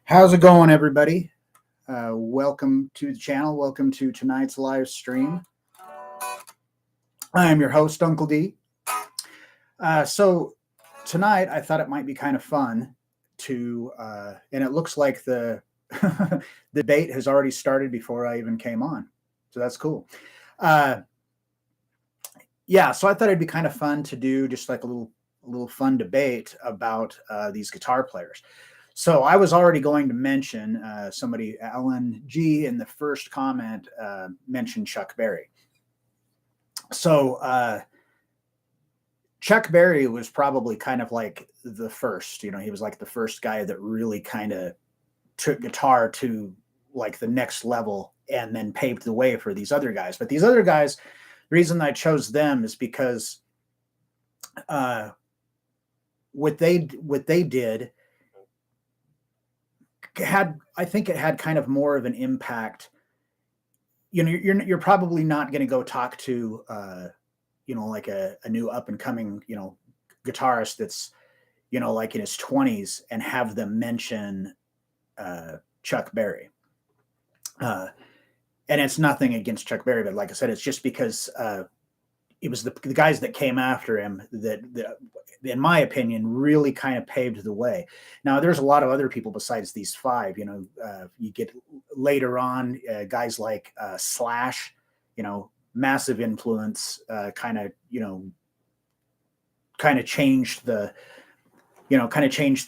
How's it going, everybody? Welcome to the channel. Welcome to tonight's live stream. I am your host, Uncle D. So tonight, I thought it might be kind of fun to, and it looks like the debate has already started before I even came on. So that's cool. Yeah, so I thought it'd be kind of fun to do just like a little fun debate about these guitar players. So I was already going to mention somebody, Alan G, in the first comment mentioned Chuck Berry. So Chuck Berry was probably kind of like the first, he was like the first guy that really kind of took guitar to like the next level and then paved the way for these other guys. But these other guys, the reason I chose them is because what they did I think it had kind of more of an impact. You're probably not going to go talk to like a new up and coming guitarist that's like in his 20s and have them mention Chuck Berry. And it's nothing against Chuck Berry, but like I said, it's just because it was the guys that came after him that in my opinion, really kind of paved the way. Now, there's a lot of other people besides these five. You get later on guys like Slash, massive influence, kind of changed the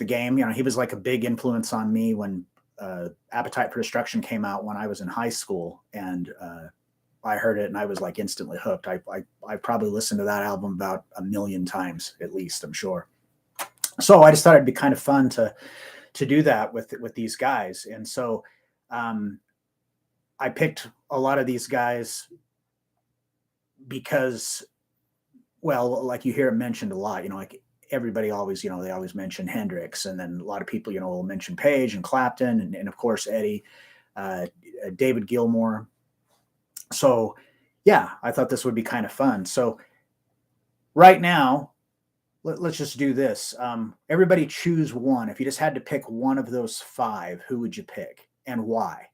game. He was like a big influence on me when Appetite for Destruction came out when I was in high school, and I heard it and I was like instantly hooked. I probably listened to that album about 1 million times at least, I'm sure. So I just thought it'd be kind of fun to do that with these guys. And so I picked a lot of these guys because, well, like you hear it mentioned a lot, like everybody always, they always mention Hendrix, and then a lot of people, will mention Page and Clapton and of course Eddie, David Gilmour. So, yeah, I thought this would be kind of fun. So right now, let's just do this. Everybody choose one. If you just had to pick one of those five, who would you pick and why?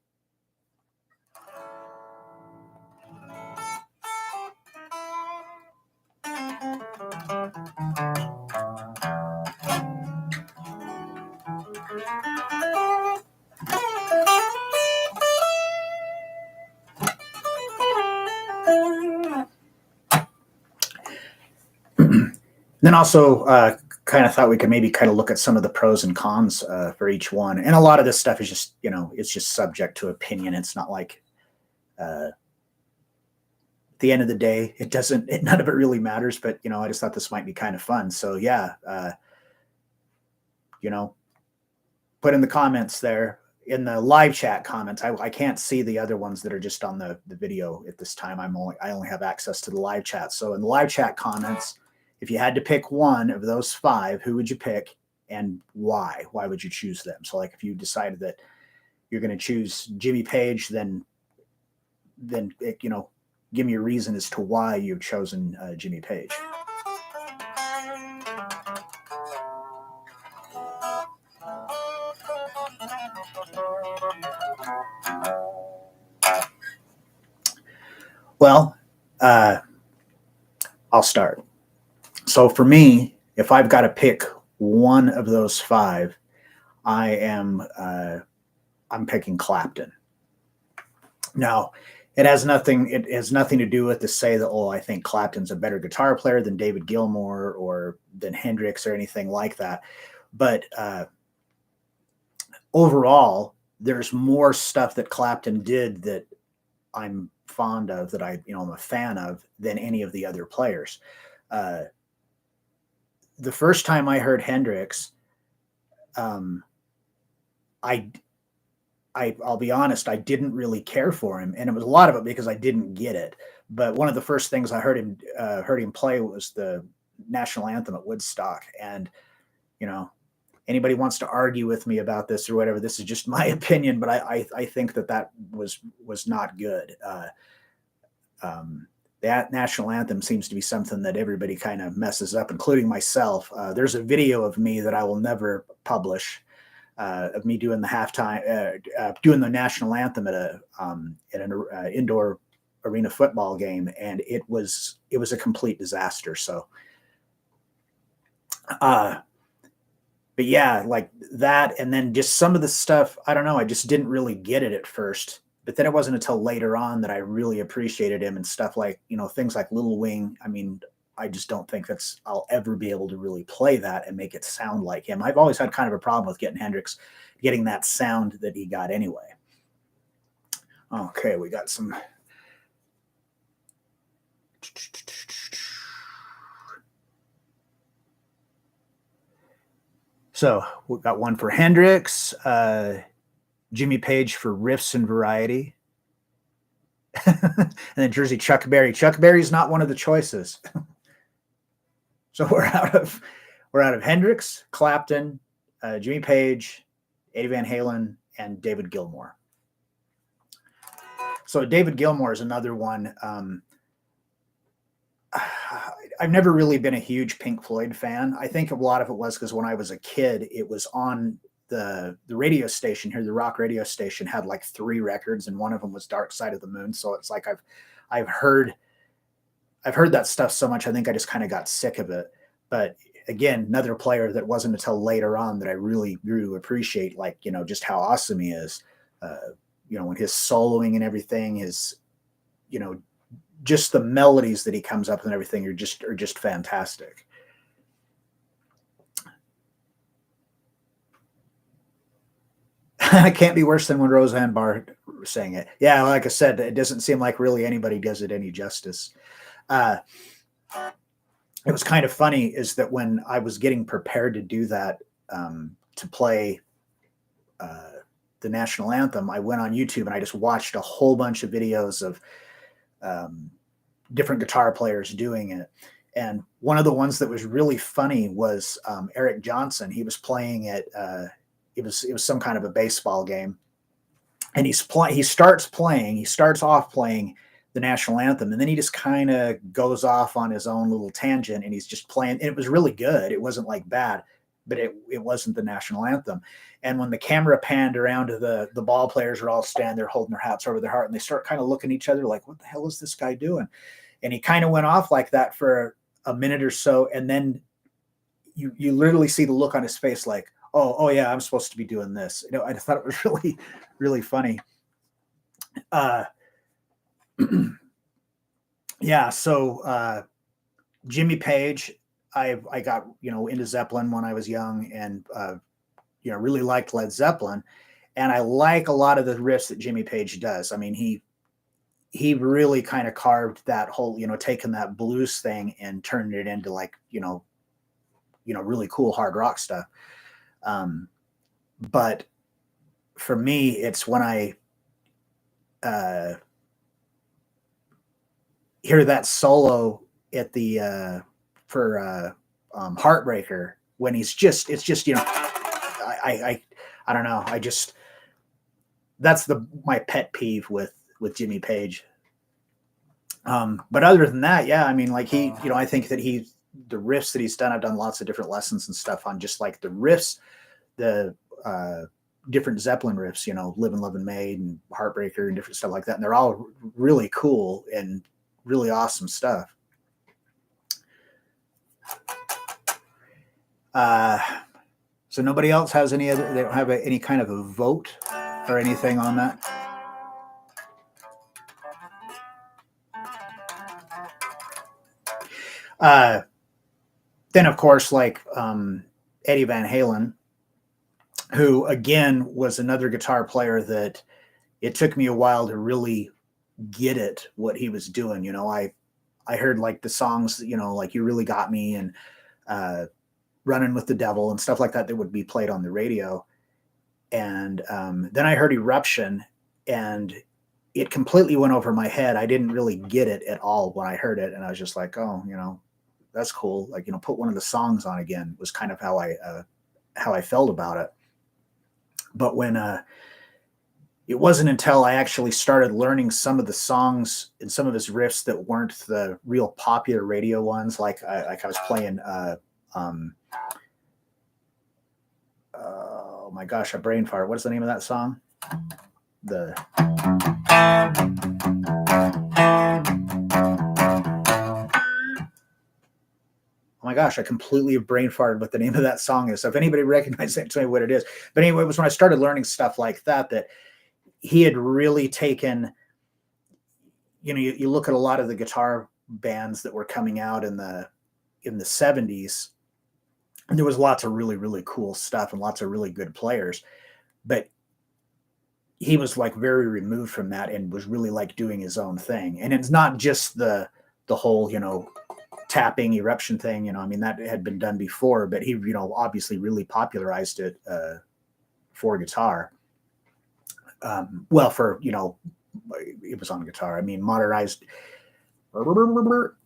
Then also kind of thought we could maybe kind of look at some of the pros and cons for each one. And a lot of this stuff is just, it's just subject to opinion. It's not like at the end of the day, none of it really matters. But, I just thought this might be kind of fun. So, yeah, put in the comments there. In the live chat comments, I can't see the other ones that are just on the video at this time. I only have access to the live chat. So in the live chat comments, if you had to pick one of those five, who would you pick and why? Why would you choose them? So like if you decided that you're going to choose Jimmy Page, then give me a reason as to why you've chosen Jimmy Page. Well, I'll start. So for me, if I've got to pick one of those five, I'm picking Clapton. Now, it has nothing to do with to say that, I think Clapton's a better guitar player than David Gilmour or than Hendrix or anything like that. But overall, there's more stuff that Clapton did that I'm fond of, that I'm a fan of, than any of the other players. The first time I heard Hendrix, I'll be honest, I didn't really care for him, and it was a lot of it because I didn't get it. But one of the first things I heard him play was the national anthem at Woodstock, and anybody wants to argue with me about this or whatever, this is just my opinion, but I think that was not good. That national anthem seems to be something that everybody kind of messes up, including myself. There's a video of me that I will never publish, of me doing the halftime, doing the national anthem at an indoor arena football game, and it was a complete disaster. So, but yeah, like that, and then just some of the stuff, I don't know, I just didn't really get it at first. But then it wasn't until later on that I really appreciated him, and stuff like, things like Little Wing. I mean, I just don't think I'll ever be able to really play that and make it sound like him. I've always had kind of a problem with Hendrix getting that sound that he got anyway. Okay, we got some. So we got one for Hendrix, Jimmy Page for riffs and variety. And then Jersey Chuck Berry. Chuck Berry's not one of the choices. So we're out of Hendrix, Clapton, Jimmy Page, Eddie Van Halen, and David Gilmour. So David Gilmour is another one. I've never really been a huge Pink Floyd fan. I think a lot of it was because when I was a kid, it was on the radio station here. The rock radio station had like 3 records, and one of them was Dark Side of the Moon. So it's like I've heard that stuff so much, I think I just kind of got sick of it. But again, another player that wasn't until later on that I really grew to appreciate, like, just how awesome he is. When his soloing and everything is, just the melodies that he comes up with and everything are just fantastic. It can't be worse than when Roseanne Barr sang it. Yeah, like I said, it doesn't seem like really anybody does it any justice. It was kind of funny is that when I was getting prepared to do that, to play the national anthem, I went on YouTube and I just watched a whole bunch of videos of different guitar players doing it. And one of the ones that was really funny was Eric Johnson. He was playing it. It was some kind of a baseball game, and he starts off playing the national anthem, and then he just kind of goes off on his own little tangent, and he's just playing. And it was really good. It wasn't like bad, but it wasn't the national anthem. And when the camera panned around to the ball players are all standing there holding their hats over their heart, and they start kind of looking at each other like, what the hell is this guy doing? And he kind of went off like that for a minute or so, and then you literally see the look on his face like, oh yeah, I'm supposed to be doing this. I thought it was really, really funny. Yeah, so Jimmy Page, I got into Zeppelin when I was young, and really liked Led Zeppelin, and I like a lot of the riffs that Jimmy Page does. I mean, he really kind of carved that whole, taking that blues thing and turning it into like, really cool hard rock stuff. But for me, it's when I hear that solo at the for Heartbreaker, when it's just I don't know, that's my pet peeve with Jimmy Page. But other than that, yeah, I mean, like I think that the riffs that he's done, I've done lots of different lessons and stuff on just like the riffs, the different Zeppelin riffs, Live and Love and Made and Heartbreaker and different stuff like that. And they're all really cool and really awesome stuff. So nobody else has any other, they don't have any kind of a vote or anything on that? Then of course, like Eddie Van Halen, who again was another guitar player that it took me a while to really get it, what he was doing. I heard like the songs, like You Really Got Me and Running with the Devil and stuff like that would be played on the radio. And then I heard Eruption, and it completely went over my head. I didn't really get it at all when I heard it. And I was just like, oh, that's cool. Like, put one of the songs on again was kind of how I felt about it. But when it wasn't until I actually started learning some of the songs and some of his riffs that weren't the real popular radio ones, like I was playing oh my gosh, a brain fart. What's the name of that song? Oh my gosh, I completely brain farted what the name of that song is. So if anybody recognizes it, tell me what it is. But anyway, it was when I started learning stuff like that he had really taken, you look at a lot of the guitar bands that were coming out in the 70s, and there was lots of really, really cool stuff and lots of really good players. But he was like very removed from that and was really like doing his own thing. And it's not just the whole, tapping Eruption thing, that had been done before, but he, obviously really popularized it for guitar. Well, for, it was on guitar. Modernized.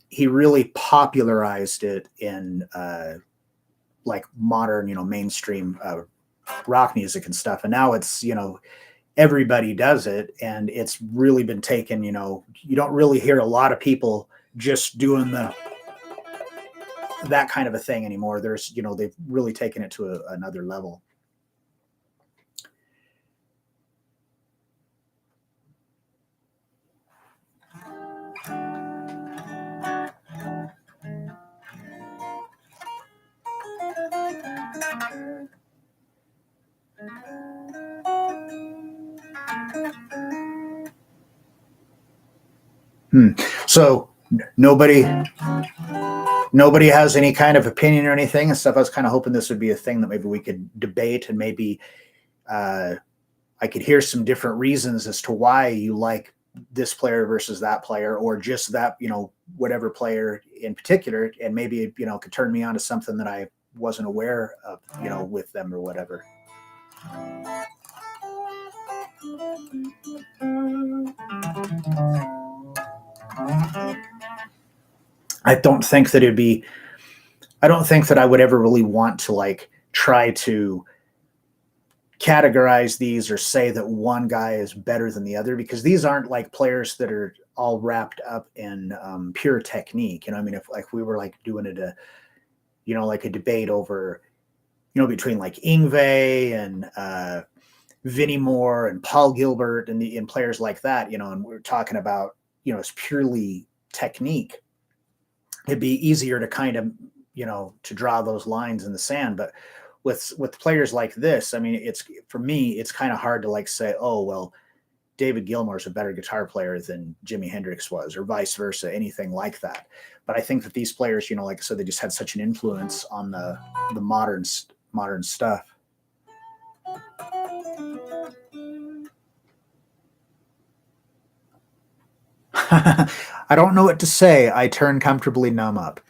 He really popularized it in like modern, mainstream rock music and stuff. And now it's, everybody does it, and it's really been taken, you don't really hear a lot of people just doing that kind of a thing anymore. There's, they've really taken it to another level. So nobody has any kind of opinion or anything and stuff. I was kind of hoping this would be a thing that maybe we could debate, and maybe I could hear some different reasons as to why you like this player versus that player, or just that, whatever player in particular, and maybe, could turn me on to something that I wasn't aware of, with them or whatever. I don't think that I would ever really want to like try to categorize these or say that one guy is better than the other, because these aren't like players that are all wrapped up in pure technique. If like we were like doing it like a debate over, between like Yngwie and Vinnie Moore and Paul Gilbert and players like that, and we're talking about, it's purely technique, it'd be easier to kind of, to draw those lines in the sand. But with players like this, it's, for me, it's kind of hard to like say, oh, well, David Gilmour's a better guitar player than Jimi Hendrix was, or vice versa, anything like that. But I think that these players, like I said, they just had such an influence on the modern stuff. I don't know what to say. I turn comfortably numb up.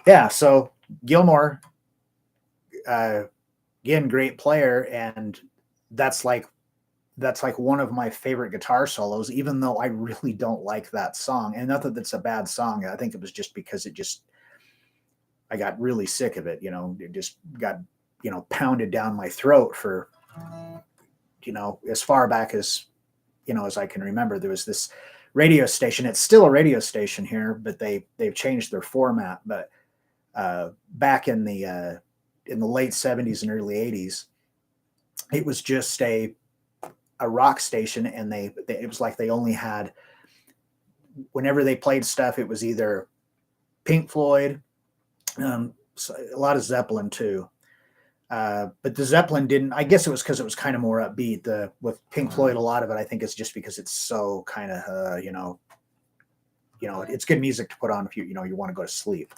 Yeah, so Gilmour, again, great player, and that's like one of my favorite guitar solos, even though I really don't like that song. And not that that's a bad song. I think it was just because I got really sick of it. It just got, pounded down my throat for, as far back as, as I can remember. There was this radio station. It's still a radio station here, but they've changed their format. But back in the late 70s and early 80s, it was just a rock station, and it was like they only had, whenever they played stuff, it was either Pink Floyd, a lot of Zeppelin too, But the Zeppelin didn't. I guess it was because it was kind of more upbeat. With Pink Floyd, a lot of it, I think, is just because it's so kind of it's good music to put on if you want to go to sleep.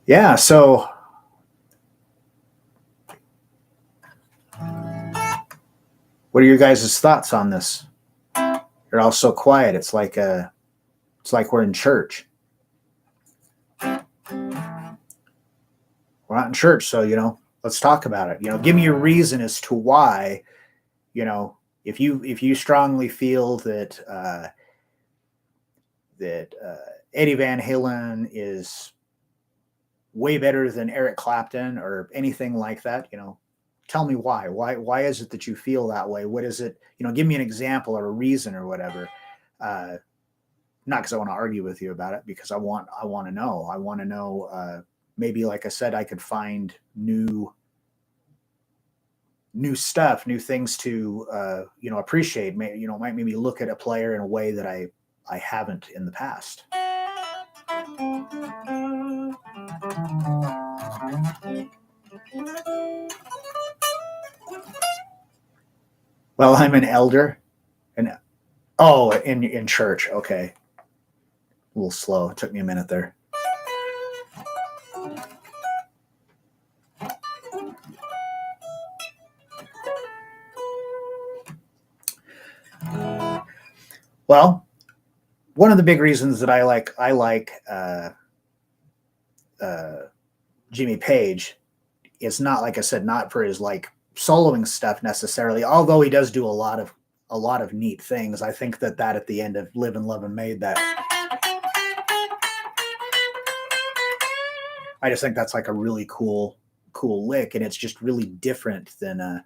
Yeah. So, what are your guys' thoughts on this? You're all so quiet. It's like we're in church. We're not in church, so let's talk about it. Give me a reason as to why. If you strongly feel that Eddie Van Halen is way better than Eric Clapton or anything like that, tell me why. Why is it that you feel that way? What is it? Give me an example or a reason or whatever. Not because I want to argue with you about it, because I want to know. I want to know. Maybe, like I said, I could find new stuff, new things to appreciate. Might maybe look at a player in a way that I haven't in the past. Well, I'm an elder, and in church. Okay, a little slow. It took me a minute there. Well, one of the big reasons that I like Jimmy Page is not, like I said, not for his like soloing stuff necessarily, although he does do a lot of neat things. I think that at the end of Live and Love and Made, that I just think that's like a really cool lick, and it's just really different than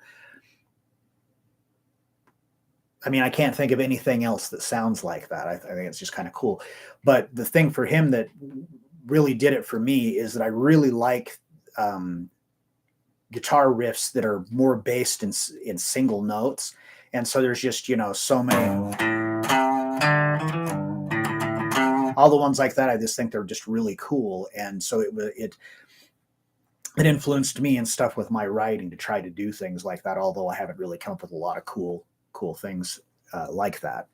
I can't think of anything else that sounds like that. I think it's just kind of cool. But the thing for him that really did it for me is that I really like guitar riffs that are more based in single notes. And so there's just, so many, all the ones like that. I just think they're just really cool. And so it influenced me and stuff with my writing to try to do things like that. Although I haven't really come up with a lot of cool things like that.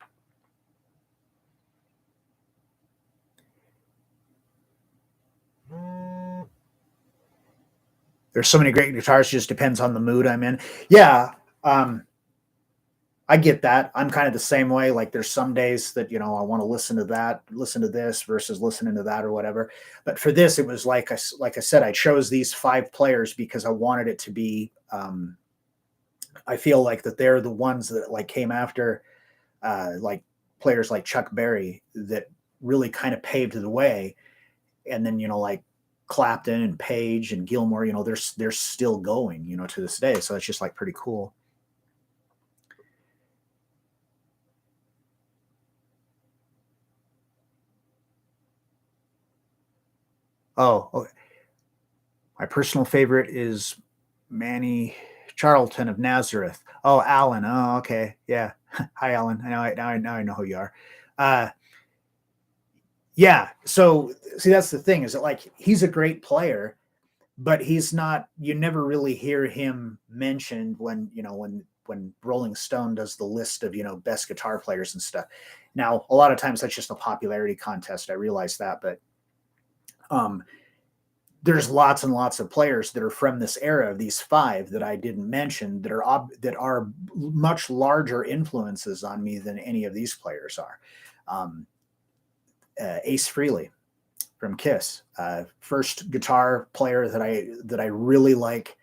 There's so many great guitars. Just depends on the mood I'm in. Yeah. I get that. I'm kind of the same way. Like there's some days that, I want to listen to this versus listening to that or whatever. But for this, it was like I said, I chose these 5 players because I wanted it to be, I feel like that they're the ones that like came after, like players like Chuck Berry that really kind of paved the way. And then, like Clapton and Page and Gilmour, they're still going, to this day. So it's just like pretty cool. Oh, okay. My personal favorite is Manny Charlton of Nazareth. Oh, Alan. Oh, okay. Yeah. Hi, Alan. Now I know who you are. Yeah. So see, that's the thing, is that like he's a great player, but he's not. You never really hear him mentioned when Rolling Stone does the list of best guitar players and stuff. Now, a lot of times that's just a popularity contest. I realize that, but there's lots and lots of players that are from this era, these 5 that I didn't mention, that are much larger influences on me than any of these players are. Ace Frehley from Kiss, first guitar player that I really like,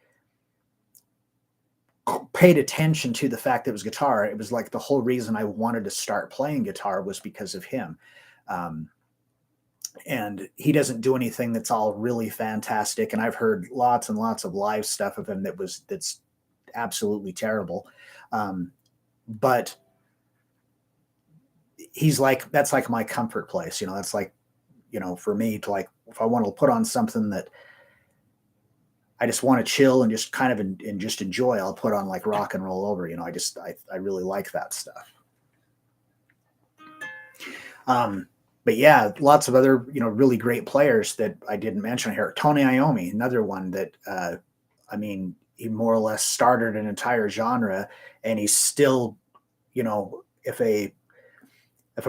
paid attention to the fact that it was guitar. It was like the whole reason I wanted to start playing guitar was because of him. And he doesn't do anything that's all really fantastic. And I've heard lots and lots of live stuff of him that's absolutely terrible. But that's like my comfort place. That's like, for me to like, if I want to put on something that I just want to chill and just kind of and just enjoy, I'll put on like Rock and Roll Over. I really like that stuff. But yeah, lots of other, really great players that I didn't mention here. Tony Iommi, another one that, he more or less started an entire genre, and he's still, if a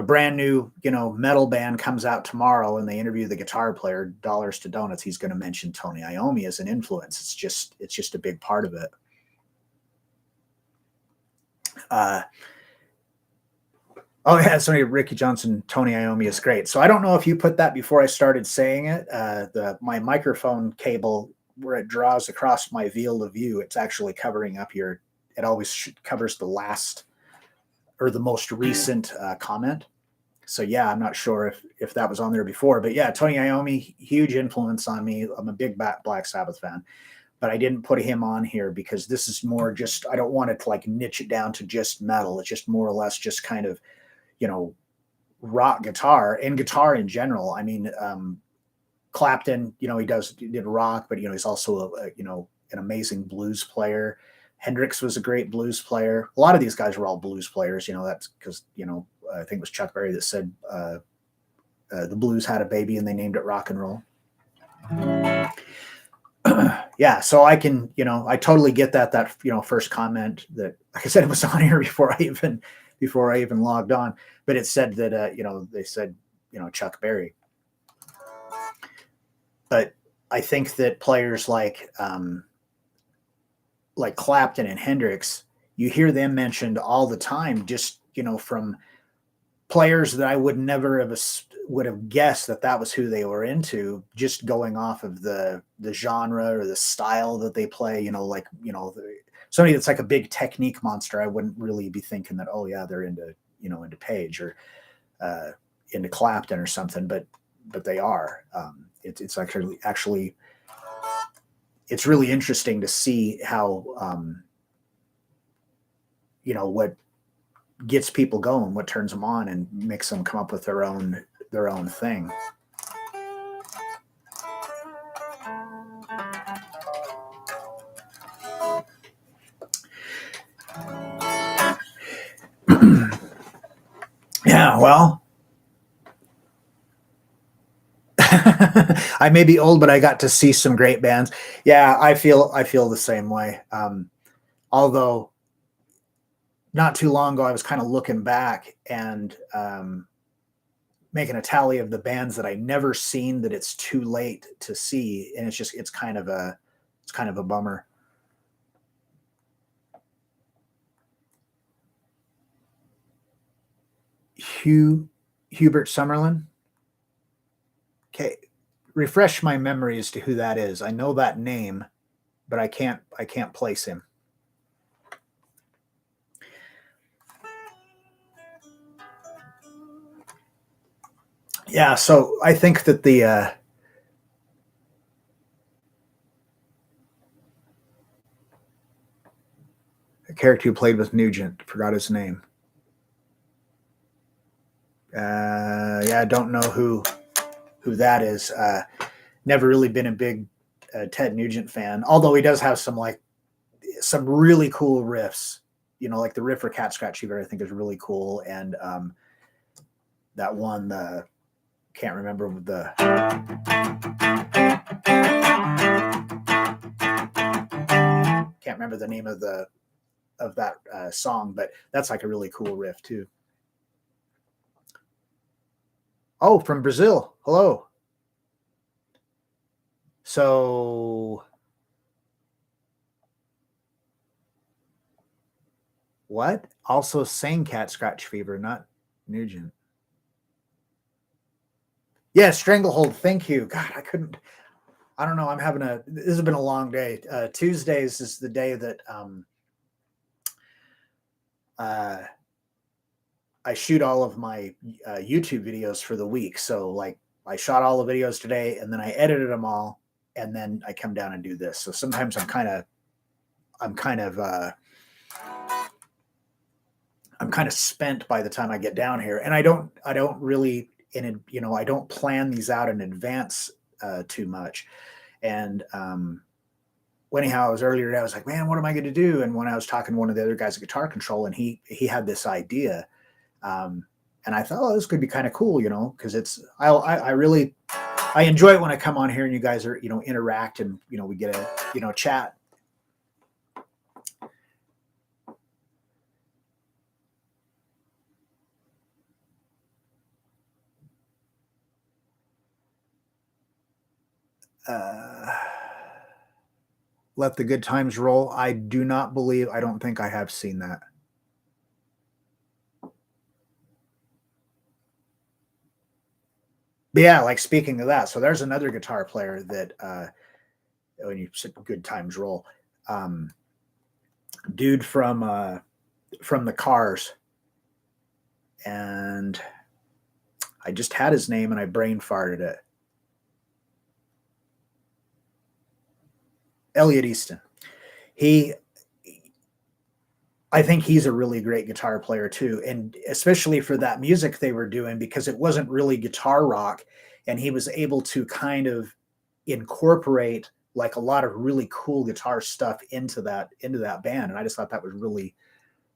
brand new, metal band comes out tomorrow and they interview the guitar player, Dollars to Donuts, he's going to mention Tony Iommi as an influence. It's just a big part of it. Oh yeah, sorry, Ricky Johnson, Tony Iommi is great. So I don't know if you put that before I started saying it. My microphone cable, where it draws across my field of view, it's actually covering up here. It always covers the last or the most recent comment. So yeah, I'm not sure if that was on there before, but yeah, Tony Iommi, huge influence on me. I'm a big Black Sabbath fan, but I didn't put him on here because this is more just, I don't want it to like niche it down to just metal. It's just more or less just kind of, rock guitar and guitar in general. I mean, Clapton, he did rock, but he's also an amazing blues player. Hendrix was a great blues player. A lot of these guys were all blues players. That's because I think it was Chuck Berry that said the blues had a baby and they named it rock and roll. Yeah, so I can, I totally get that first comment that, like I said, it was on here before I even logged on, but it said that they said Chuck Berry. But I think that players like Clapton and Hendrix, you hear them mentioned all the time, just from players that I would never have guessed that was who they were into, just going off of the genre or the style that they play. Somebody that's like a big technique monster, I wouldn't really be thinking that, oh yeah, they're into into Page or into Clapton or something, but they are. It's actually it's really interesting to see how what gets people going, what turns them on and makes them come up with their own thing. Yeah, well, I may be old, but I got to see some great bands. Yeah, I feel the same way. Although not too long ago, I was kind of looking back and making a tally of the bands that I never seen that it's too late to see, and it's kind of a bummer. Hubert Summerlin. Okay, refresh my memory as to who that is. I know that name, but I can't place him. Yeah, so I think that the character who played with Nugent, forgot his name. Yeah, I don't know who that is. Never really been a big Ted Nugent fan, although he does have some really cool riffs. Like the riff for Cat Scratch Fever, I think is really cool, and that one, can't remember the. Can't remember the name of that song, but that's like a really cool riff too. Oh, from Brazil. Hello. So what? Also sang Cat Scratch Fever, not Nugent. Yeah, Stranglehold. Thank you. God, I don't know. This has been a long day. Tuesdays is the day that I shoot all of my YouTube videos for the week. So like I shot all the videos today and then I edited them all and then I come down and do this. So sometimes I'm kind of spent by the time I get down here, and I don't really I don't plan these out in advance too much. And anyhow, I was earlier today, I was like, man, what am I going to do? And when I was talking to one of the other guys at Guitar Control, and he had this idea, and I thought, oh, this could be kind of cool, because I really enjoy it when I come on here and you guys are interact, and we get a chat. Let the Good Times Roll. I don't think I have seen that. But yeah, like speaking of that, so there's another guitar player that when you said Good Times Roll, dude from the Cars, and I just had his name and I brain farted it. Elliott Easton. I think he's a really great guitar player too, and especially for that music they were doing, because it wasn't really guitar rock, and he was able to kind of incorporate like a lot of really cool guitar stuff into that band, and I just thought that was really,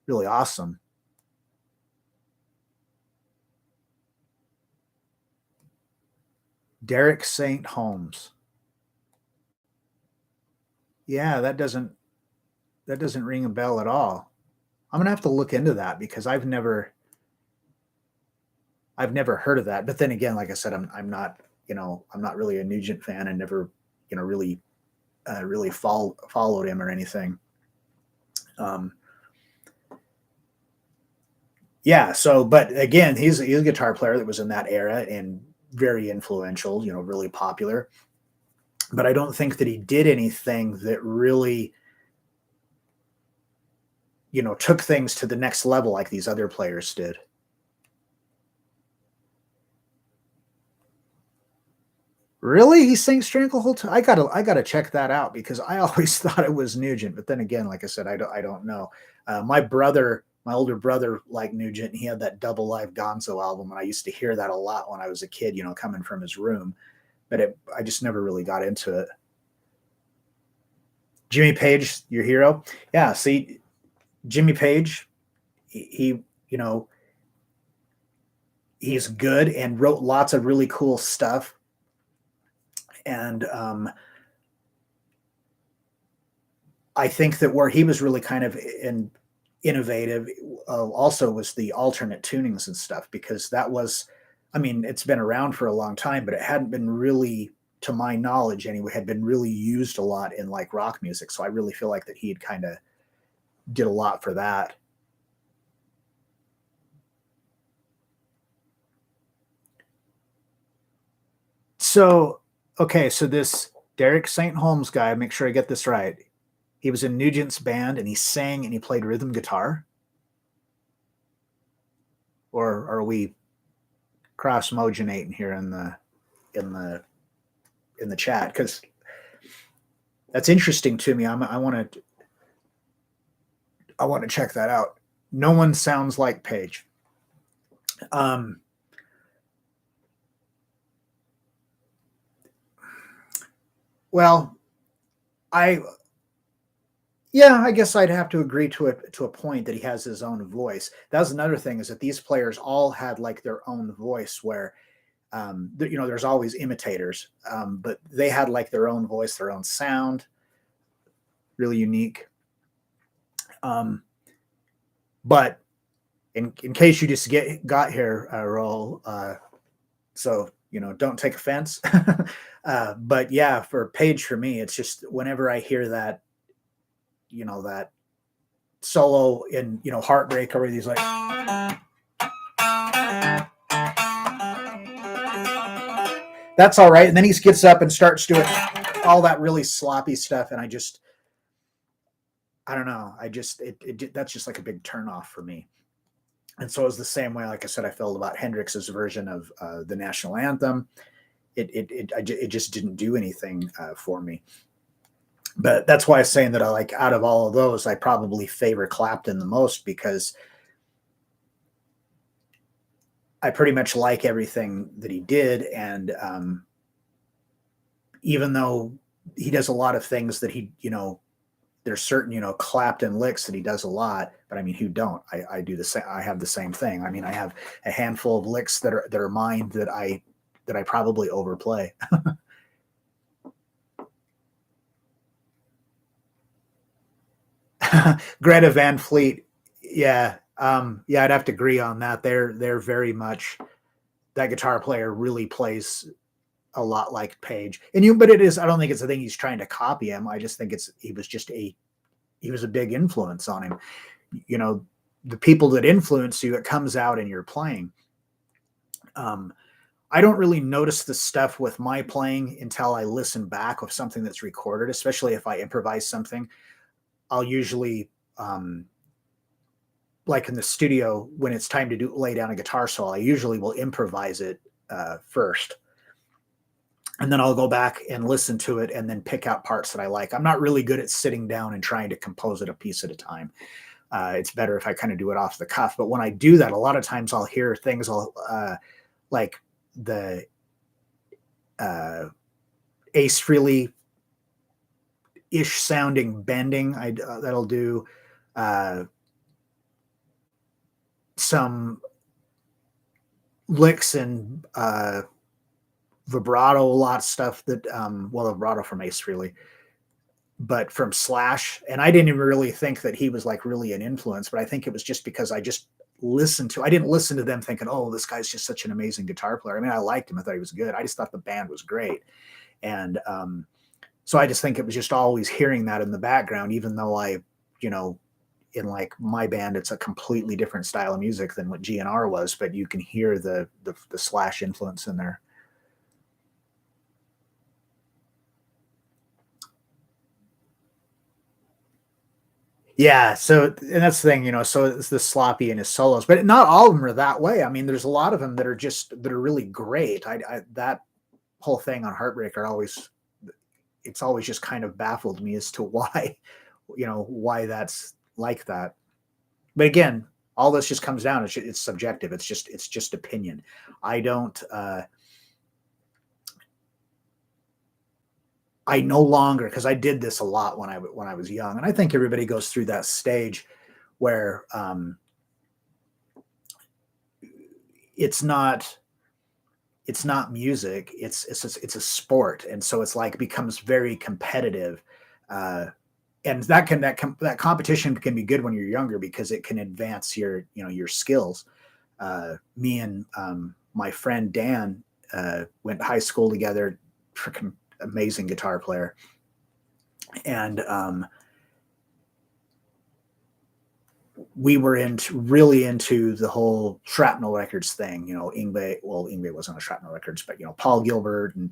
really awesome. Derek St. Holmes. Yeah, that doesn't ring a bell at all. I'm gonna have to look into that because I've never heard of that. But then again, like I said, I'm not really a Nugent fan, and never really followed him or anything. Yeah. So, but again, he's a guitar player that was in that era and very influential. Really popular. But I don't think that he did anything that really took things to the next level like these other players did. Really? He sang Stranglehold too? I gotta check that out, because I always thought it was Nugent. But then again, like I said, I don't know. My older brother liked Nugent. He had that Double Live Gonzo album, and I used to hear that a lot when I was a kid, coming from his room. But I just never really got into it. Jimmy Page, your hero? Yeah, see, Jimmy Page, he he's good and wrote lots of really cool stuff. And I think that where he was really kind of innovative also was the alternate tunings and stuff, because that was, it's been around for a long time, but it hadn't been really, to my knowledge anyway, had been really used a lot in like rock music. So I really feel like that he had kind of did a lot for that. So, okay, so this Derek St. Holmes guy, make sure I get this right. He was in Nugent's band and he sang and he played rhythm guitar? Or are we cross-moginating here in the chat? Because that's interesting to me. I want to check that out. No one sounds like Page. Well, I guess I'd have to agree to a point that he has his own voice. That was another thing, is that these players all had like their own voice, where there's always imitators, but they had like their own voice, their own sound, really unique. But in case you just got here, Raul, so don't take offense. But yeah, for Page, for me, it's just whenever I hear that, that solo in Heartbreak, or he's like, that's all right, and then he gets up and starts doing all that really sloppy stuff, and I don't know, that's just like a big turnoff for me. And so it's the same way, like I said, I felt about Hendrix's version of the national anthem. It just didn't do anything for me. But that's why I'm saying that I like, out of all of those, I probably favor Clapton the most, because I pretty much like everything that he did. And even though he does a lot of things that he, there's certain, Clapton licks that he does a lot, but I mean, who don't? I do the same. I have the same thing. I mean, I have a handful of licks that are mine that I probably overplay. Greta Van Fleet. Yeah. Yeah, I'd have to agree on that. They're very much, that guitar player really plays a lot like Page. But it is, I don't think it's a thing he's trying to copy him. I just think he was a big influence on him. The people that influence you, it comes out in your playing. I don't really notice the stuff with my playing until I listen back with something that's recorded, especially if I improvise something. I'll usually, like in the studio, when it's time to lay down a guitar solo, I usually will improvise it first. And then I'll go back and listen to it and then pick out parts that I like. I'm not really good at sitting down and trying to compose it a piece at a time. It's better if I kind of do it off the cuff. But when I do that, a lot of times I'll hear things like the Ace Frehley-ish sounding bending. That'll do some licks and vibrato, a lot of stuff that, vibrato from Ace Frehley, but from Slash. And I didn't even really think that he was like really an influence, but I think it was just because I didn't listen to them thinking, oh, this guy's just such an amazing guitar player. I mean, I liked him. I thought he was good. I just thought the band was great. And so I just think it was just always hearing that in the background, even though in like my band, it's a completely different style of music than what GNR was, but you can hear the Slash influence in there. Yeah, so, and that's the thing, so it's the sloppy in his solos, but not all of them are that way. I mean, there's a lot of them that are really great. That whole thing on Heartbreaker it's always just kind of baffled me as to why, why that's like that. But again, all this just comes down, it's subjective. It's just opinion. I no longer, because I did this a lot when I was young, and I think everybody goes through that stage where it's not music, it's a sport, and so it's like becomes very competitive, and that competition can be good when you're younger because it can advance your skills. Me and my friend Dan went to high school together. Freaking amazing guitar player, and we were really into the whole Shrapnel Records thing. Yngwie wasn't on Shrapnel Records, but Paul Gilbert and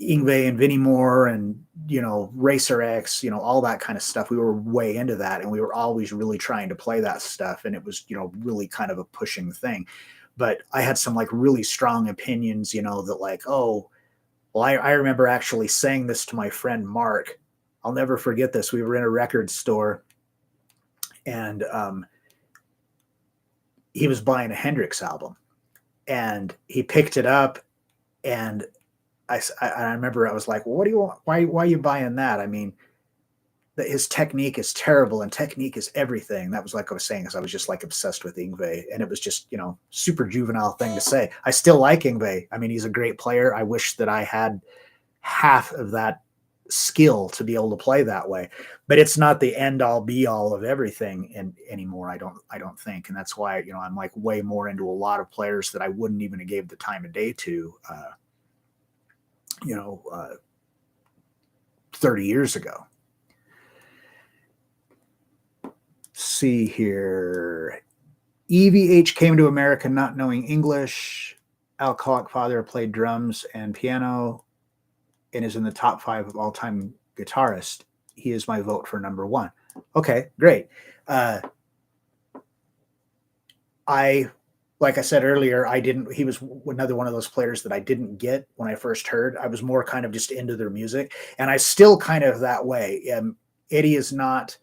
Yngwie and Vinnie Moore and Racer X, all that kind of stuff. We were way into that, and we were always really trying to play that stuff, and it was really kind of a pushing thing. But I had some like really strong opinions, that like, oh, well, I remember actually saying this to my friend Mark. I'll never forget this. We were in a record store, and he was buying a Hendrix album, and he picked it up, and I remember I was like, well, what do you want? Why are you buying that? I mean, his technique is terrible, and technique is everything. That was like I was saying, because I was just like obsessed with Yngwie, and it was just, super juvenile thing to say. I still like Yngwie. I mean, he's a great player. I wish that I had half of that skill to be able to play that way, but it's not the end all be all of everything anymore. I don't think. And that's why, I'm like way more into a lot of players that I wouldn't even have gave the time of day to, 30 years ago. See here. EVH came to America not knowing English. Alcoholic father played drums and piano and is in the top 5 of all-time guitarists. He is my vote for number 1. Okay, great. Like I said earlier, he was another one of those players that I didn't get when I first heard. I was more kind of just into their music, and I still kind of that way. Eddie is not,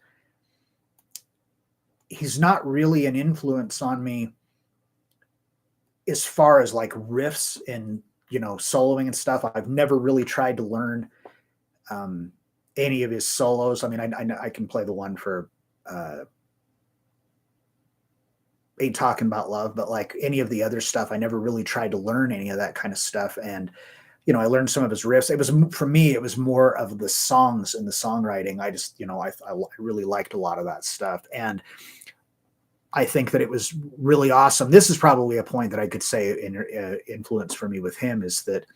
he's not really an influence on me as far as like riffs and soloing and stuff. I've never really tried to learn any of his solos. I mean, I can play the one for Ain't Talking About Love, but like any of the other stuff, I never really tried to learn any of that kind of stuff. And I learned some of his riffs. It was, for me, it was more of the songs and the songwriting. I just, I really liked a lot of that stuff. And I think that it was really awesome. This is probably a point that I could say influence for me with him is that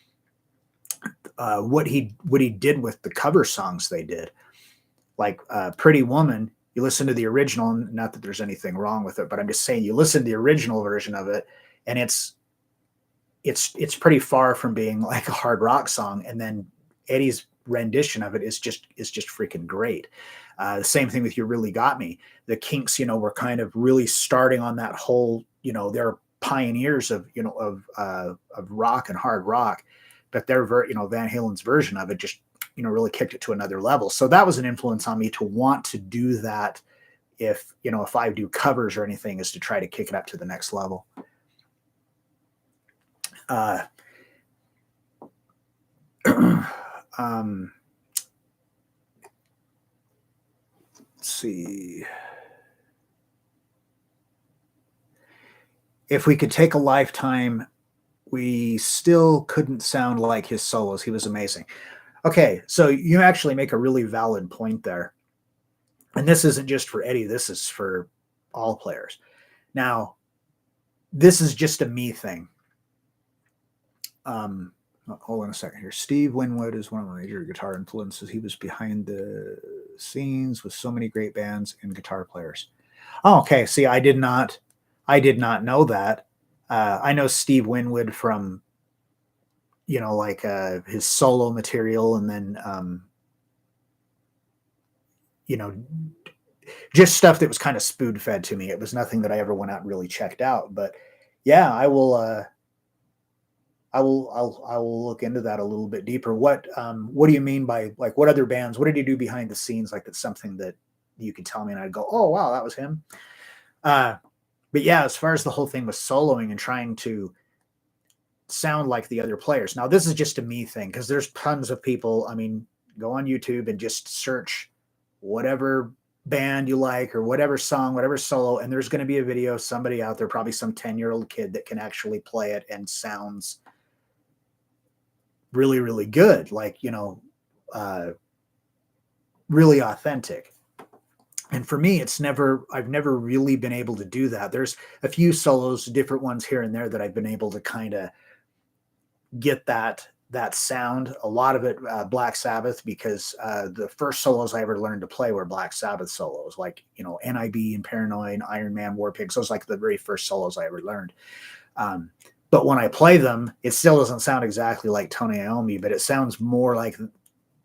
what he did with the cover songs they did, like Pretty Woman. You listen to the original, not that there's anything wrong with it, but I'm just saying you listen to the original version of it, and it's pretty far from being like a hard rock song. And then Eddie's rendition of it is just freaking great. The same thing with You Really Got Me. The Kinks, were kind of really starting on that whole, they're pioneers of rock and hard rock, but their Van Halen's version of it just, really kicked it to another level. So that was an influence on me to want to do that. If I do covers or anything, is to try to kick it up to the next level. Let's see. If we could take a lifetime, we still couldn't sound like his solos. He was amazing. Okay, so you actually make a really valid point there. And this isn't just for Eddie, this is for all players. Now, this is just a me thing. Hold on a second here. Steve Winwood is one of my major guitar influences. He was behind the scenes with so many great bands and guitar players. Oh, okay. See, I did not know that. I know Steve Winwood from, like his solo material, and then, just stuff that was kind of spoon fed to me. It was nothing that I ever went out and really checked out. But yeah, I will look into that a little bit deeper. What do you mean by, like, what other bands? What did he do behind the scenes? Like, that's something that you could tell me, and I'd go, oh wow, that was him. But yeah, as far as the whole thing with soloing and trying to sound like the other players. Now, this is just a me thing, because there's tons of people. I mean, go on YouTube and just search whatever band you like or whatever song, whatever solo, and there's going to be a video of somebody out there, probably some 10-year-old kid, that can actually play it and sounds really, really good, like, really authentic. And for me, I've never really been able to do that. There's a few solos, different ones here and there, that I've been able to kind of get that sound. A lot of it Black Sabbath, because the first solos I ever learned to play were Black Sabbath solos, like NIB and Paranoid, Iron Man, War Pigs. Those like the very first solos I ever learned. But when I play them, it still doesn't sound exactly like Tony Iommi, but it sounds more like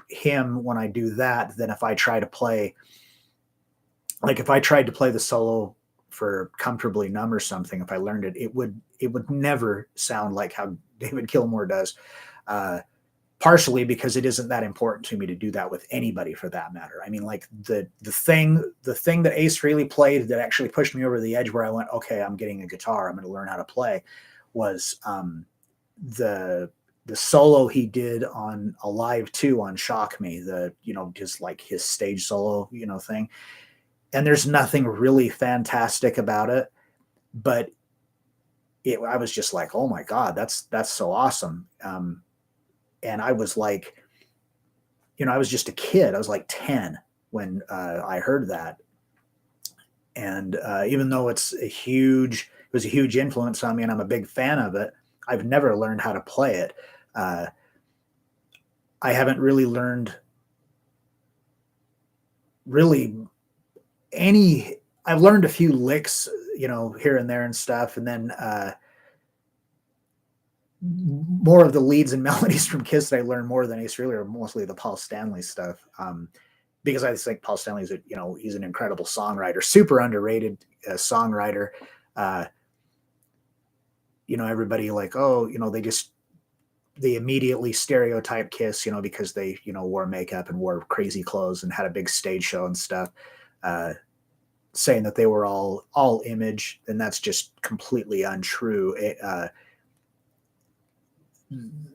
him when I do that than if I try to play. Like if I tried to play the solo for Comfortably Numb or something, if I learned it, it would never sound like how David Gilmour does. Partially because it isn't that important to me to do that with anybody, for that matter. I mean, like the thing that Ace Frehley played that actually pushed me over the edge, where I went, okay, I'm getting a guitar, I'm going to learn how to play, was the solo he did on Alive 2 on Shock Me, just like his stage solo, thing. And there's nothing really fantastic about it, but I was just like, oh my God, that's so awesome. And I was like, I was just a kid. I was like 10 when I heard that. And even though it was a huge influence on me, and I'm a big fan of it, I've never learned how to play it. I haven't really learned I've learned a few licks, here and there and stuff. And then more of the leads and melodies from Kiss that I learned more than Ace Frehley, or mostly the Paul Stanley stuff. Because I think Paul Stanley's he's an incredible songwriter, super underrated songwriter. Everybody like, oh, they immediately stereotype Kiss, because they, wore makeup and wore crazy clothes and had a big stage show and stuff, saying that they were all image, and that's just completely untrue.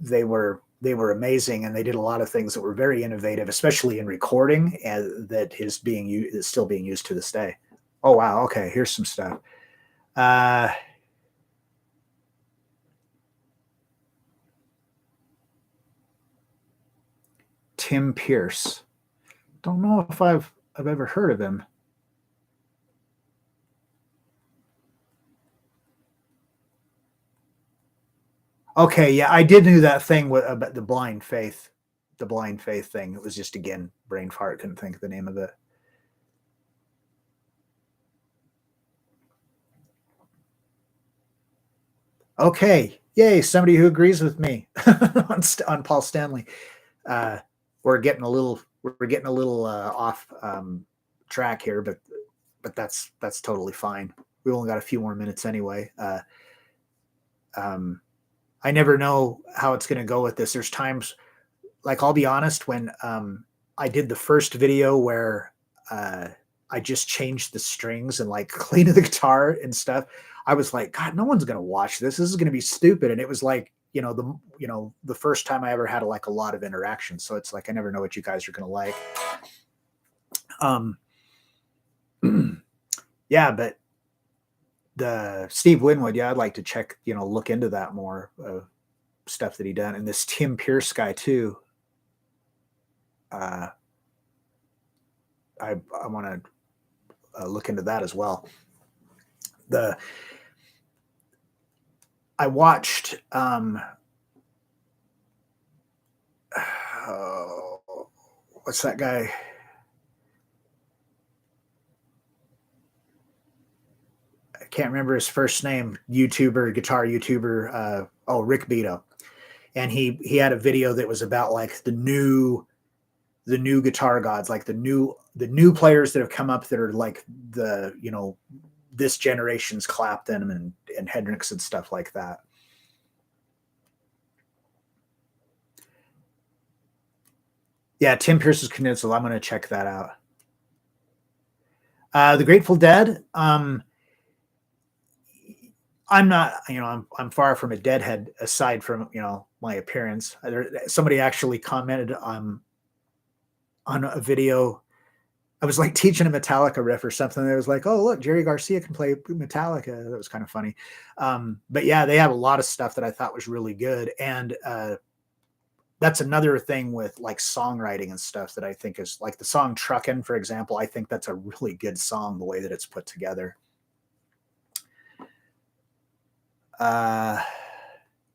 they were amazing, and they did a lot of things that were very innovative, especially in recording, and that is still being used to this day. Oh wow, okay, here's some stuff. Tim Pierce. Don't know if I've ever heard of him. Okay, yeah, I did do that thing with about the blind faith thing. It was just, again, brain fart. Couldn't think of the name of it. Okay, yay! Somebody who agrees with me on Paul Stanley. We're getting a little off track here, but that's totally fine. We only got a few more minutes anyway. I never know how it's going to go with this. There's times, like, I'll be honest, when I did the first video where I just changed the strings and like cleaned the guitar and stuff, I was like, God, no one's going to watch this. This is going to be stupid. And it was like, the first time I ever had like a lot of interaction. So it's like, I never know what you guys are going to like. Yeah, but the Steve Winwood, yeah, I'd like to check, look into that more stuff that he done. And this Tim Pierce guy too. I want to look into that as well. I watched what's that guy? I can't remember his first name. Guitar YouTuber. Rick Beato, and he had a video that was about like the new guitar gods, like the new players that have come up that are like this generation's Clapton and Hendrix and stuff like that. Yeah, Tim Pierce's Knitzel. I'm going to check that out. The Grateful Dead. I'm not, I'm far from a deadhead aside from, my appearance. Somebody actually commented on a video. I was like teaching a Metallica riff or something. It was like, oh, look, Jerry Garcia can play Metallica. That was kind of funny. But yeah, they have a lot of stuff that I thought was really good. And that's another thing with like songwriting and stuff that I think is like the song Truckin', for example. I think that's a really good song, the way that it's put together.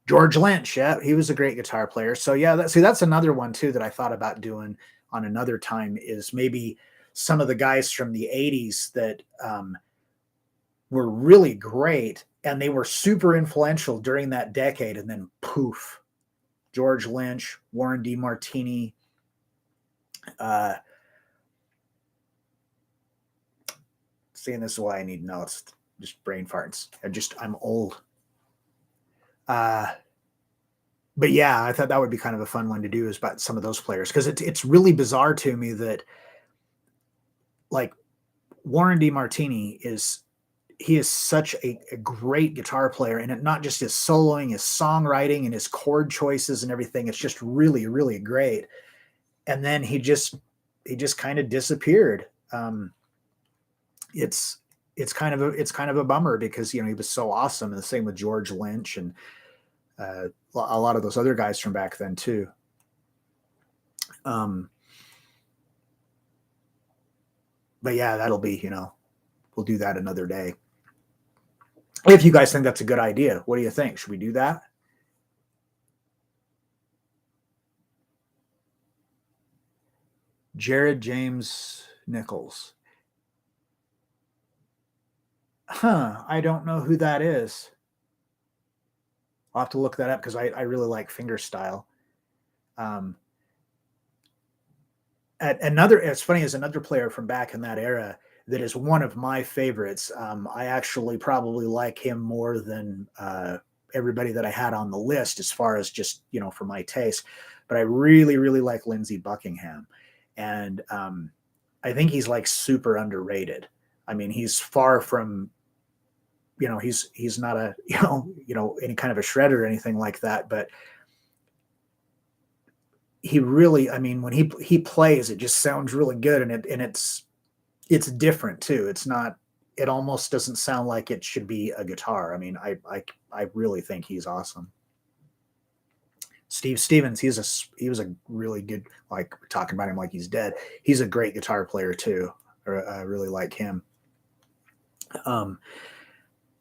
George Lynch, yeah, he was a great guitar player. So yeah, that's another one too that I thought about doing on another time, is maybe some of the guys from the 80s that were really great and they were super influential during that decade, and then poof, George Lynch, Warren DeMartini, seeing this is why I need notes, just brain farts. I'm old. But yeah, I thought that would be kind of a fun one to do, is about some of those players, because it's really bizarre to me that like Warren DeMartini is such a great guitar player, and not just his soloing, his songwriting and his chord choices and everything. It's just really, really great. And then he just kind of disappeared. It's kind of a bummer, because, he was so awesome. And the same with George Lynch and a lot of those other guys from back then too. But yeah, that'll be, we'll do that another day. If you guys think that's a good idea, what do you think? Should we do that? Jared James Nichols. I don't know who that is. I'll have to look that up, because I really like fingerstyle. It's funny, as another player from back in that era that is one of my favorites. I actually probably like him more than everybody that I had on the list, as far as just, for my taste. But I really, really like Lindsey Buckingham. And I think he's like super underrated. I mean, he's far from, he's not a, any kind of a shredder or anything like that. But he really, I mean, when he plays, it just sounds really good, and it's different too. It's not. It almost doesn't sound like it should be a guitar. I mean, I really think he's awesome. Steve Stevens, he was a really good, like, talking about him like he's dead. He's a great guitar player too. I really like him.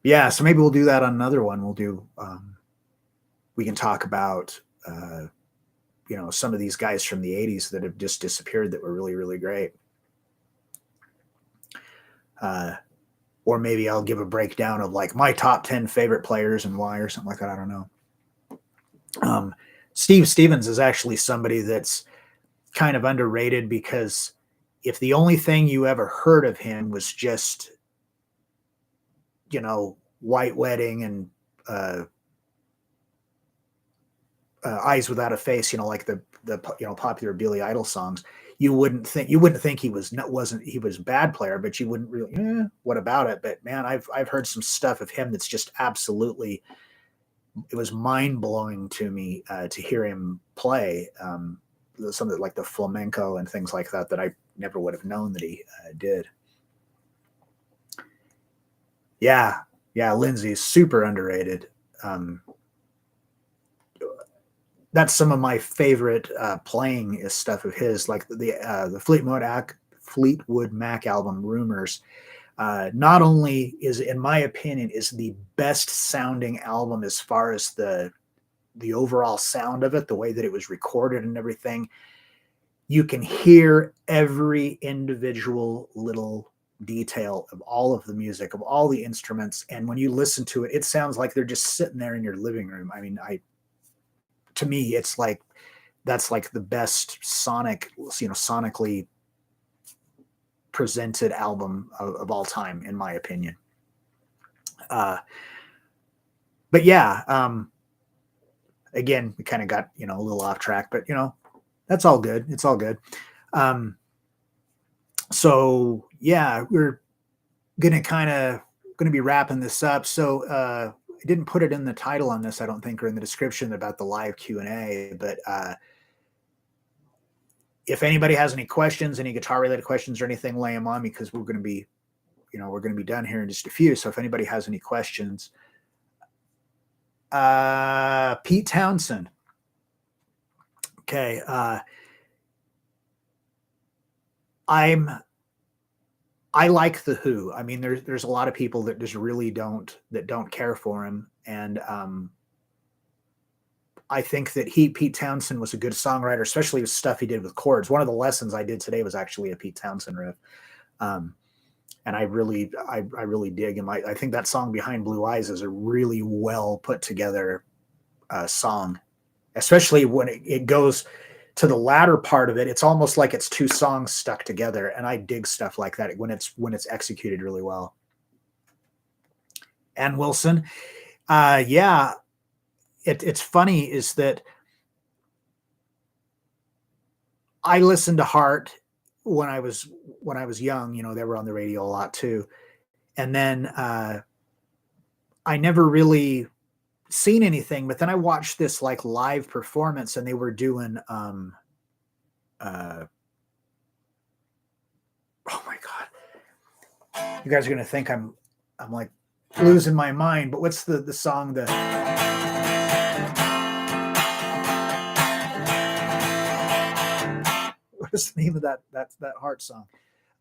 Yeah, so maybe we'll do that on another one. We'll do. We can talk about some of these guys from the '80s that have just disappeared that were really, really great. Or maybe I'll give a breakdown of like my top 10 favorite players and why, or something like that. I don't know. Steve Stevens is actually somebody that's kind of underrated, because if the only thing you ever heard of him was just, White Wedding and Eyes Without a Face, like the popular Billy Idol songs, you wouldn't think he was a bad player, but you wouldn't really, what about it? But man, I've heard some stuff of him that's just absolutely, it was mind blowing to me to hear him play some of like the flamenco and things like that I never would have known that he did. Yeah, Lindsay is super underrated. That's some of my favorite playing is stuff of his, like the Fleetwood Mac album Rumors. Not only is, in my opinion, is the best sounding album as far as the overall sound of it, the way that it was recorded and everything. You can hear every individual little detail of all of the music, of all the instruments, and when you listen to it, it sounds like they're just sitting there in your living room. I mean, to me, it's like that's like the best sonically presented album of all time, in my opinion. But yeah, again, we kind of got a little off track, but that's all good. It's all good. So yeah, we're gonna be wrapping this up. So I didn't put it in the title on this, I don't think, or in the description about the live Q&A, but if anybody has any questions, any guitar related questions or anything, lay them on me, because we're going to be done here in just a few. So if anybody has any questions, Pete Townsend. Okay. I like the Who. I mean, there's a lot of people that just really don't care for him, and I think that Pete Townsend was a good songwriter, especially with stuff he did with chords. One of the lessons I did today was actually a Pete Townsend riff, and I really dig him. I think that song Behind Blue Eyes is a really well put together song, especially when it goes to the latter part of it. It's almost like it's two songs stuck together, and I dig stuff like that when it's executed really well. And Wilson, yeah, it's funny is that I listened to Heart when I was young. They were on the radio a lot too, and then I never really seen anything, but then I watched this like live performance, and they were doing oh my god, you guys are gonna think I'm like losing my mind, but what's the song, what's the name of that Heart song?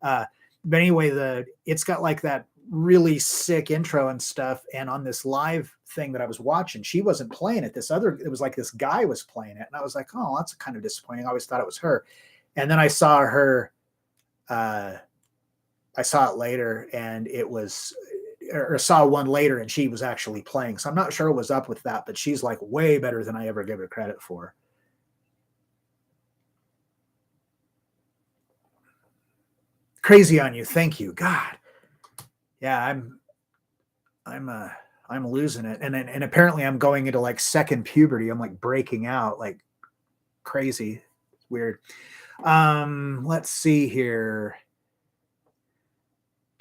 But anyway, it's got like that really sick intro and stuff, and on this live thing that I was watching, she wasn't playing it. It was like this guy was playing it, and I was like, oh, that's kind of disappointing. I always thought it was her, and then I saw her. I saw it later, and it was, or saw one later, and she was actually playing. So I'm not sure what was up with that, but she's like way better than I ever give her credit for. Crazy on You. Thank you. God. Yeah, I'm losing it. And apparently I'm going into like second puberty. I'm like breaking out like crazy. It's weird. Let's see here.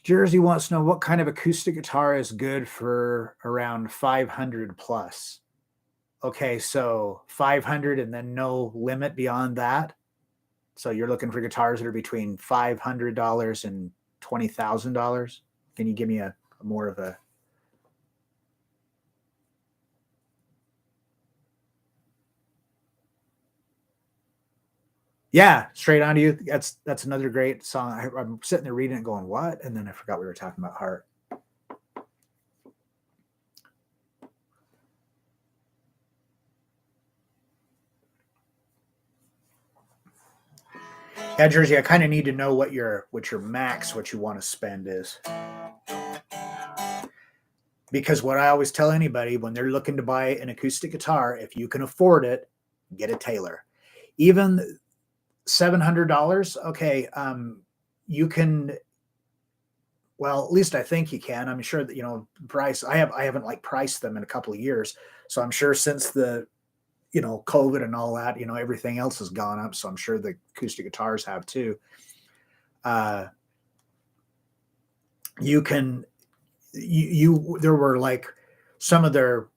Jersey wants to know what kind of acoustic guitar is good for around 500 plus. Okay, so 500 and then no limit beyond that. So you're looking for guitars that are between $500 and $20,000. Can you give me a more of a? Yeah, straight on to you. That's another great song. I'm sitting there reading it, going, "What?" And then I forgot we were talking about Heart. Yeah, Jersey, I kind of need to know what your max, what you want to spend is. Because what I always tell anybody when they're looking to buy an acoustic guitar, if you can afford it, get a Taylor. Even $700, okay, you can. Well, at least I think you can. I'm sure that price. I haven't like priced them in a couple of years, so I'm sure since the COVID and all that, everything else has gone up. So I'm sure the acoustic guitars have too. You can, there were like some of their,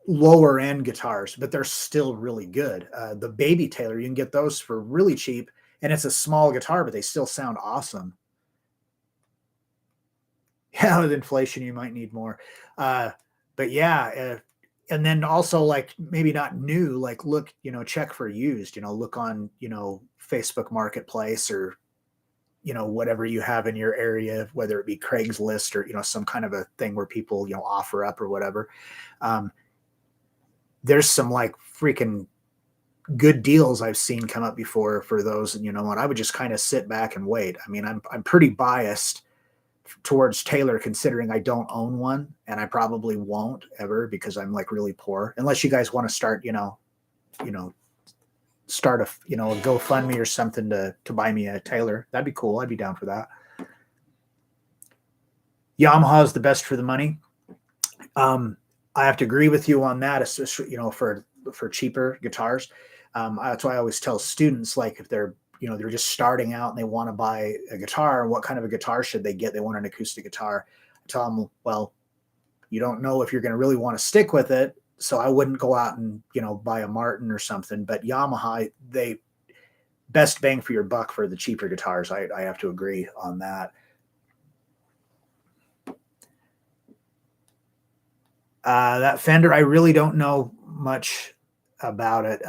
lower end guitars, but they're still really good. The Baby Taylor, you can get those for really cheap, and it's a small guitar, but they still sound awesome. Yeah, with inflation, you might need more. But yeah, and then also like maybe not new, like look, check for used, look on, Facebook Marketplace or, whatever you have in your area, whether it be Craigslist or, some kind of a thing where people, offer up or whatever. There's some like freaking good deals I've seen come up before for those. And you know what? I would just kind of sit back and wait. I mean, I'm pretty biased towards Taylor considering I don't own one and I probably won't ever because I'm like really poor. Unless you guys want to start, start a a GoFundMe or something to buy me a Taylor. That'd be cool. I'd be down for that. Yamaha is the best for the money. I have to agree with you on that, especially, for cheaper guitars. That's why I always tell students, like if they're just starting out and they want to buy a guitar, what kind of a guitar should they get? They want an acoustic guitar. I tell them, well, you don't know if you're going to really want to stick with it. So I wouldn't go out and, buy a Martin or something, but Yamaha, they best bang for your buck for the cheaper guitars. I have to agree on that. That Fender, I really don't know much about it.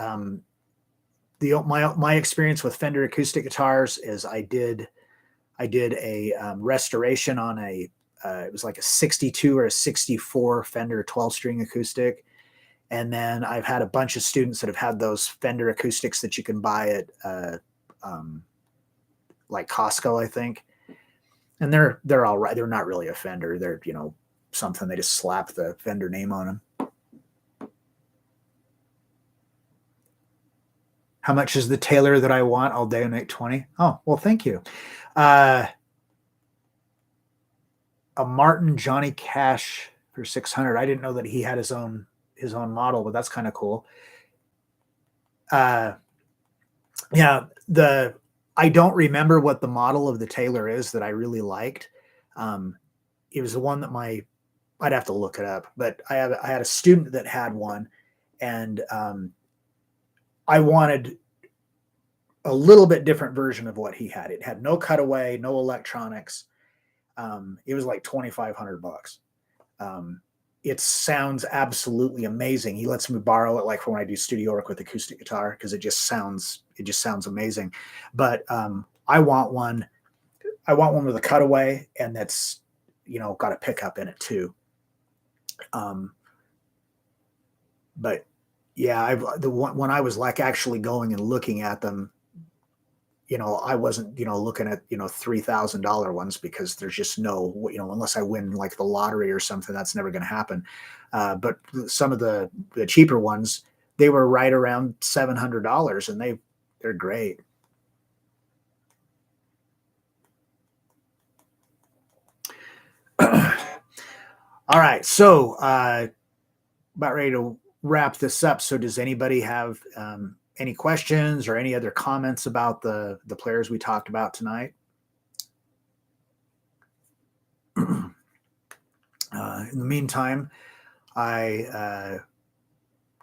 My experience with Fender acoustic guitars is I did a restoration on it was like a 62 or a 64 Fender 12-string acoustic. And then I've had a bunch of students that have had those Fender acoustics that you can buy at like Costco, I think. And they're all right. They're not really a Fender. They're, something they just slap the Fender name on them. How much is the Taylor that I want? I'll donate 20. Oh, well, thank you. A Martin Johnny Cash for 600. I didn't know that he had his own model, but that's kind of cool. Yeah, I don't remember what the model of the Taylor is that I really liked. It was the one that I'd have to look it up, but I had a student that had one, and I wanted a little bit different version of what he had. It had no cutaway, no electronics. It was like $2,500. It sounds absolutely amazing. He lets me borrow it, like for when I do studio work with acoustic guitar, because it just sounds amazing. But I want one with a cutaway, and that's got a pickup in it too. But yeah, when I was like actually going and looking at them, I wasn't, looking at, $3,000 ones, because there's just no, unless I win like the lottery or something, that's never going to happen. But some of the cheaper ones, they were right around $700, and they're great. All right. So, about ready to wrap this up. So does anybody have any questions or any other comments about the players we talked about tonight? In the meantime, I'd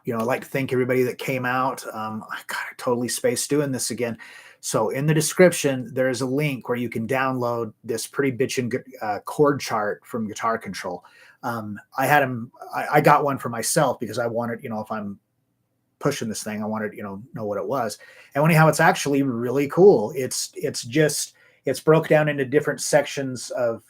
like to thank everybody that came out. I totally spaced doing this again. So in the description, there's a link where you can download this pretty bitchin' chord chart from Guitar Control. I got one for myself because I wanted, if I'm pushing this thing, I wanted, know what it was. And anyhow, it's actually really cool. It's broke down into different sections of,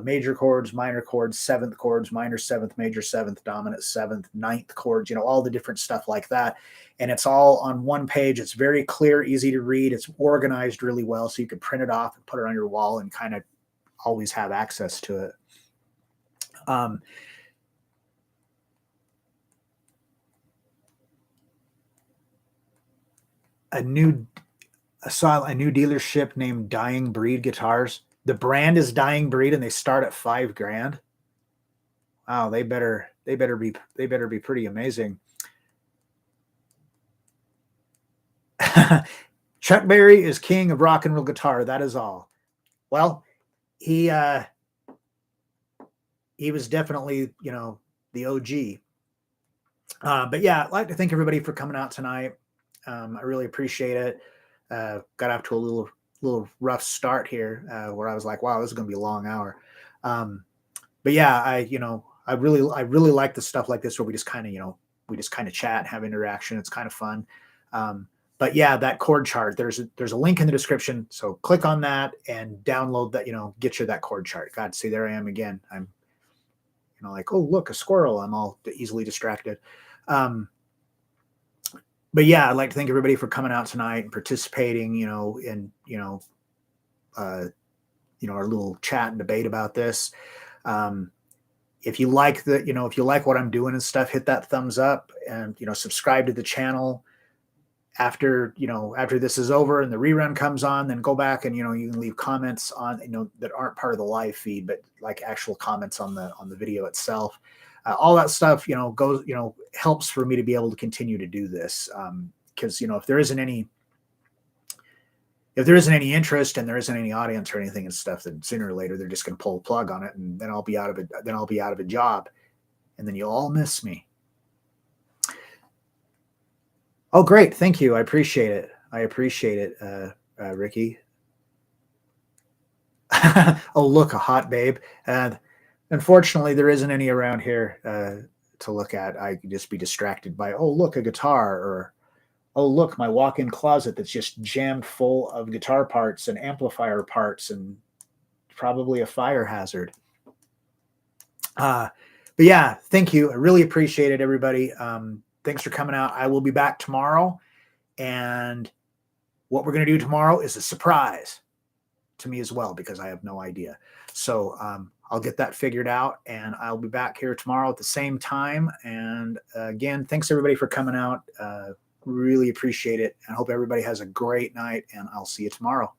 major chords, minor chords, seventh chords, minor seventh, major seventh, dominant seventh, ninth chords, all the different stuff like that. And it's all on one page. It's very clear, easy to read. It's organized really well. So you can print it off and put it on your wall and kind of always have access to it. I saw a new dealership named Dying Breed Guitars. The brand is Dying Breed, and they start at $5,000. Wow, they better be pretty amazing. Chuck Berry is king of rock and roll guitar. That is all. Well, he was definitely, the OG. But yeah, I'd like to thank everybody for coming out tonight. I really appreciate it. Got off to a little rough start here, where I was like, wow, this is going to be a long hour. But yeah, I really like the stuff like this where we just kind of chat and have interaction. It's kind of fun. But yeah, that chord chart, there's a link in the description. So click on that and download that, get you that chord chart. God, see, there I am again. I'm, like, oh, look, a squirrel. I'm all easily distracted. But yeah, I'd like to thank everybody for coming out tonight and participating, in, our little chat and debate about this. If you like if you like what I'm doing and stuff, hit that thumbs up and, subscribe to the channel. After this is over and the rerun comes on, then go back and, you can leave comments on, that aren't part of the live feed, but like actual comments on the video itself. All that stuff, goes, helps for me to be able to continue to do this. Because, if there isn't any interest and there isn't any audience or anything and stuff, then sooner or later they're just going to pull the plug on it, and then I'll be out of it. Then I'll be out of a job, and then you'll all miss me. Oh, great. Thank you. I appreciate it. Ricky. Oh, look, a hot babe. Unfortunately, there isn't any around here to look at. I could just be distracted by, oh, look, a guitar, or, oh, look, my walk-in closet that's just jammed full of guitar parts and amplifier parts and probably a fire hazard. But yeah, thank you. I really appreciate it, everybody. Thanks for coming out. I will be back tomorrow. And what we're going to do tomorrow is a surprise to me as well, because I have no idea. So I'll get that figured out, and I'll be back here tomorrow at the same time. And again, thanks everybody for coming out. Really appreciate it. And I hope everybody has a great night, and I'll see you tomorrow.